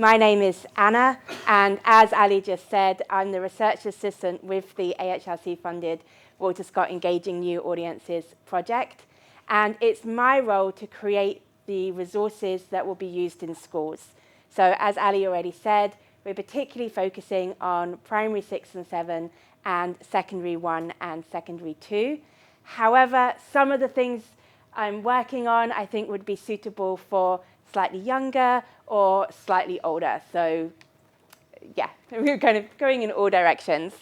My name is Anna, and as Ali just said, I'm the research assistant with the AHRC-funded Walter Scott Engaging New Audiences project, and it's my role to create the resources that will be used in schools. So as Ali already said, we're particularly focusing on primary 6 and 7 and secondary 1 and secondary 2. However, some of the things I'm working on I think would be suitable for slightly younger or slightly older. So yeah, we're kind of going in all directions.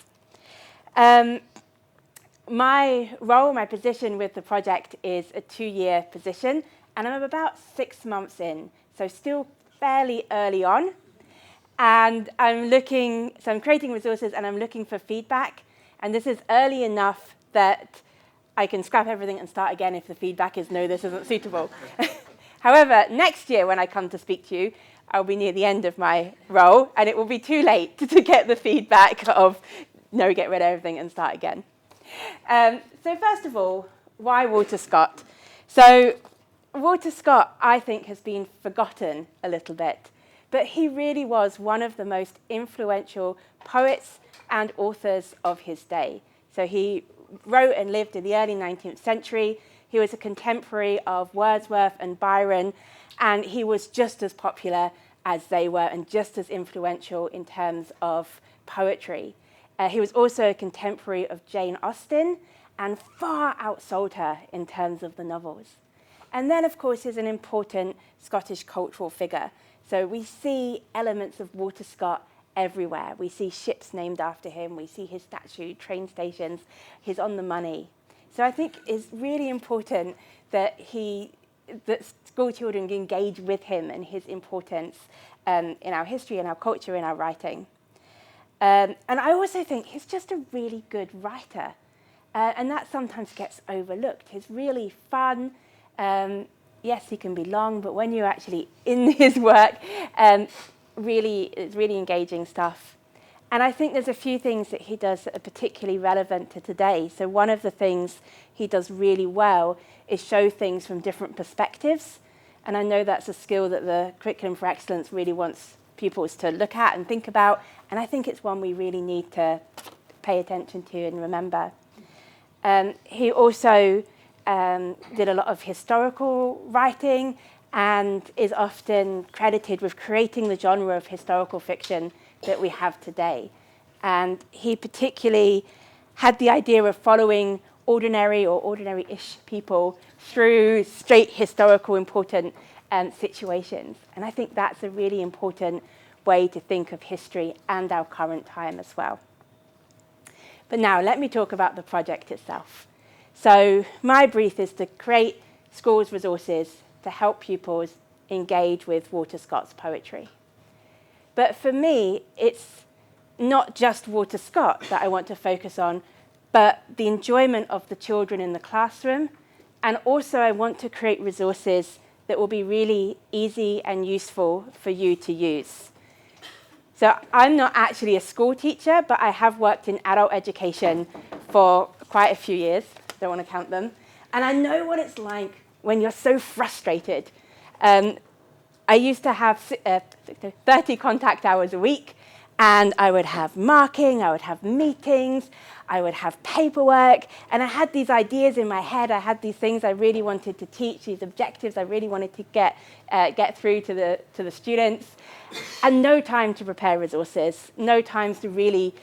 My role, my position with the project is a 2-year position, and I'm about 6 months in, so still fairly early on. And I'm creating resources and I'm looking for feedback. And this is early enough that I can scrap everything and start again if the feedback is no, this isn't suitable. However, next year when I come to speak to you, I'll be near the end of my role and it will be too late to get the feedback of no, get rid of everything and start again. So first of all, why Walter Scott? So Walter Scott, I think, has been forgotten a little bit, but he really was one of the most influential poets and authors of his day. So he wrote and lived in the early 19th century. He was a contemporary of Wordsworth and Byron, and he was just as popular as they were and just as influential in terms of poetry. He was also a contemporary of Jane Austen and far outsold her in terms of the novels. And then, of course, he's an important Scottish cultural figure. So we see elements of Walter Scott everywhere. We see ships named after him. We see his statue, train stations. He's on the money. So I think it's really important that school children engage with him and his importance in our history, in our culture, in our writing. And I also think he's just a really good writer. And that sometimes gets overlooked. He's really fun. Yes, he can be long, but when you're actually in his work, it's really engaging stuff. And I think there's a few things that he does that are particularly relevant to today. So one of the things he does really well is show things from different perspectives. And I know that's a skill that the Curriculum for Excellence really wants pupils to look at and think about. And I think it's one we really need to pay attention to and remember. He also did a lot of historical writing and is often credited with creating the genre of historical fiction that we have today. And he particularly had the idea of following ordinary or ordinary-ish people through straight historical important situations. And I think that's a really important way to think of history and our current time as well. But now let me talk about the project itself. So my brief is to create schools resources to help pupils engage with Walter Scott's poetry. But for me, it's not just Walter Scott that I want to focus on, but the enjoyment of the children in the classroom. And also I want to create resources that will be really easy and useful for you to use. So I'm not actually a school teacher, but I have worked in adult education for quite a few years. Don't want to count them. And I know what it's like when you're so frustrated. I used to have 30 contact hours a week, and I would have marking, I would have meetings, I would have paperwork, and I had these ideas in my head. I had these things I really wanted to teach, these objectives I really wanted to get through to the students, and no time to prepare resources, no time to really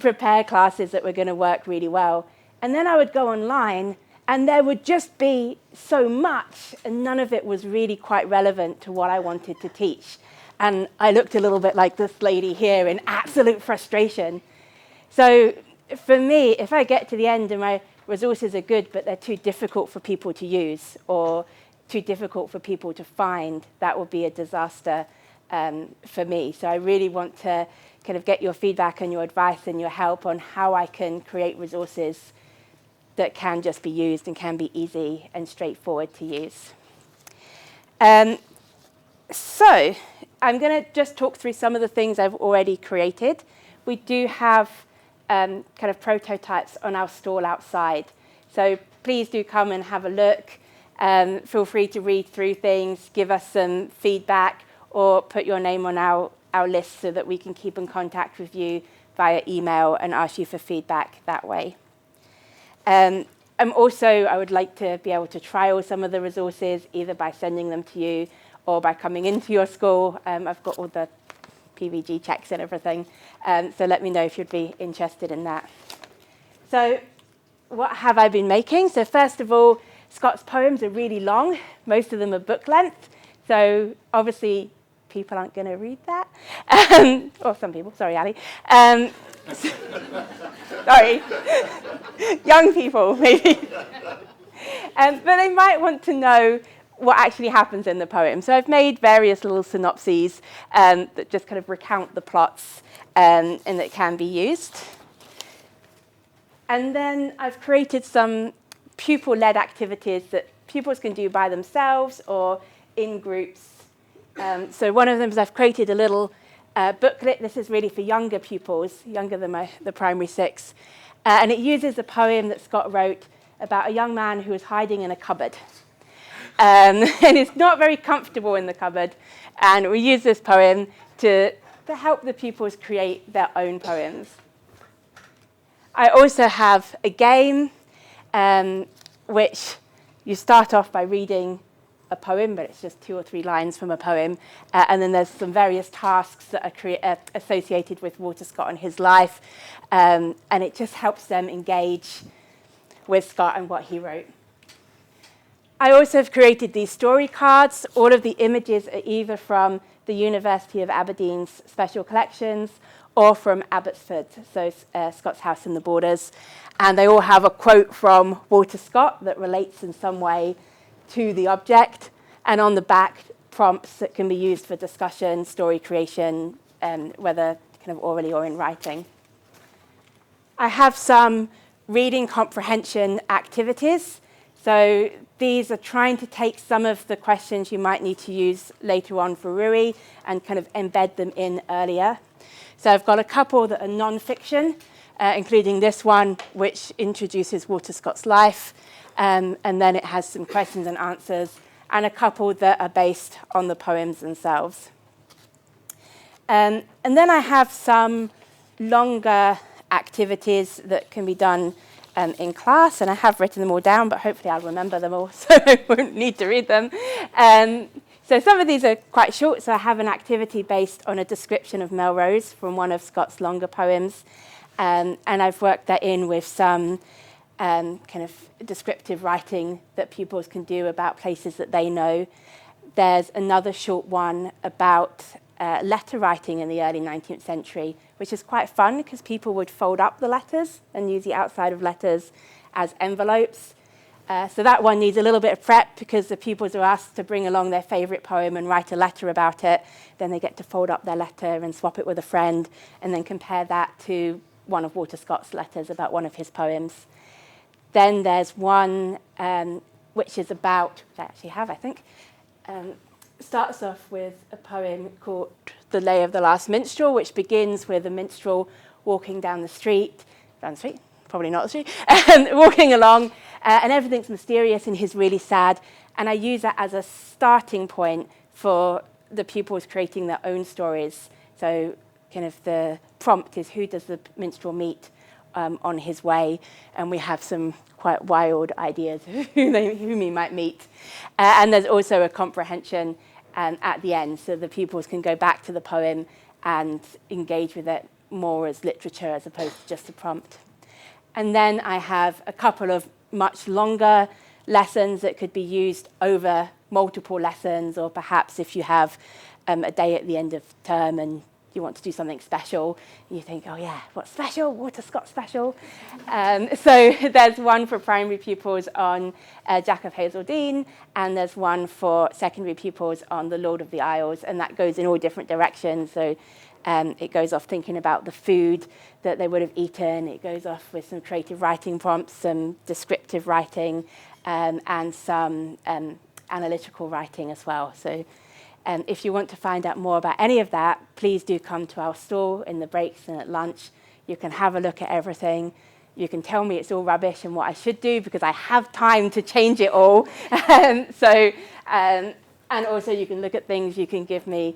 prepare classes that were going to work really well. And then I would go online, and there would just be so much, and none of it was really quite relevant to what I wanted to teach. And I looked a little bit like this lady here in absolute frustration. So for me, if I get to the end and my resources are good, but they're too difficult for people to use or too difficult for people to find, that would be a disaster for me. So I really want to kind of get your feedback and your advice and your help on how I can create resources that can just be used and can be easy and straightforward to use. So I'm going to just talk through some of the things I've already created. We do have kind of prototypes on our stall outside. So please do come and have a look. Feel free to read through things, give us some feedback, or put your name on our our list so that we can keep in contact with you via email and ask you for feedback that way. I would like to be able to trial some of the resources, either by sending them to you or by coming into your school. I've got all the PVG checks and everything, so let me know if you'd be interested in that. So what have I been making? So first of all, Scott's poems are really long. Most of them are book length, so obviously people aren't going to read that. Or some people, sorry, Ali. Sorry. Young people, maybe. But they might want to know what actually happens in the poem. So I've made various little synopses that just kind of recount the plots and that can be used. And then I've created some pupil-led activities that pupils can do by themselves or in groups. So one of them is I've created a little booklet. This is really for younger pupils, younger than the primary six. And it uses a poem that Scott wrote about a young man who was hiding in a cupboard. And he's not very comfortable in the cupboard. And we use this poem to help the pupils create their own poems. I also have a game, which you start off by reading a poem, but it's just 2 or 3 lines from a poem. And then there's some various tasks that are associated with Walter Scott and his life. And it just helps them engage with Scott and what he wrote. I also have created these story cards. All of the images are either from the University of Aberdeen's special collections or from Abbotsford, so Scott's House in the Borders. And they all have a quote from Walter Scott that relates in some way to the object, and on the back, prompts that can be used for discussion, story creation, whether kind of orally or in writing. I have some reading comprehension activities. So these are trying to take some of the questions you might need to use later on for RUI and kind of embed them in earlier. So I've got a couple that are non-fiction, including this one, which introduces Walter Scott's life. And then it has some questions and answers, and a couple that are based on the poems themselves. And then I have some longer activities that can be done in class, and I have written them all down, but hopefully I'll remember them all, so I won't need to read them. So some of these are quite short, so I have an activity based on a description of Melrose from one of Scott's longer poems, and I've worked that in with some kind of descriptive writing that pupils can do about places that they know. There's another short one about letter writing in the early 19th century, which is quite fun because people would fold up the letters and use the outside of letters as envelopes. So that one needs a little bit of prep because the pupils are asked to bring along their favourite poem and write a letter about it. Then they get to fold up their letter and swap it with a friend and then compare that to one of Walter Scott's letters about one of his poems. Then there's one which is about, which I actually have, I think, starts off with a poem called The Lay of the Last Minstrel, which begins with a minstrel walking down the street, probably not the street, walking along, and everything's mysterious and he's really sad. And I use that as a starting point for the pupils creating their own stories. So kind of the prompt is, who does the minstrel meet on his way? And we have some quite wild ideas of whom he might meet. And there's also a comprehension at the end, so the pupils can go back to the poem and engage with it more as literature as opposed to just a prompt. And then I have a couple of much longer lessons that could be used over multiple lessons, or perhaps if you have a day at the end of term and you want to do something special, you think, oh yeah, what's special? Walter Scott special. So there's one for primary pupils on Jack of Hazeldean, and there's one for secondary pupils on the Lord of the Isles, and that goes in all different directions. So it goes off thinking about the food that they would have eaten. It goes off with some creative writing prompts, some descriptive writing, and some analytical writing as well. So if you want to find out more about any of that, please do come to our stall in the breaks and at lunch. You can have a look at everything. You can tell me it's all rubbish and what I should do, because I have time to change it all. And also you can look at things, you can give me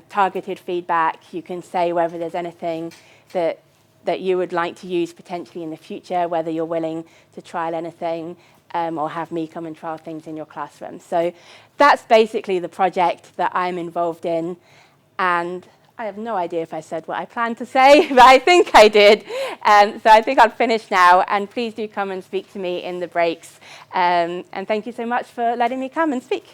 targeted feedback. You can say whether there's anything that you would like to use potentially in the future, whether you're willing to trial anything, or have me come and trial things in your classroom. So that's basically the project that I'm involved in. And I have no idea if I said what I planned to say, but I think I did. So I think I'll finish now. And please do come and speak to me in the breaks. And thank you so much for letting me come and speak.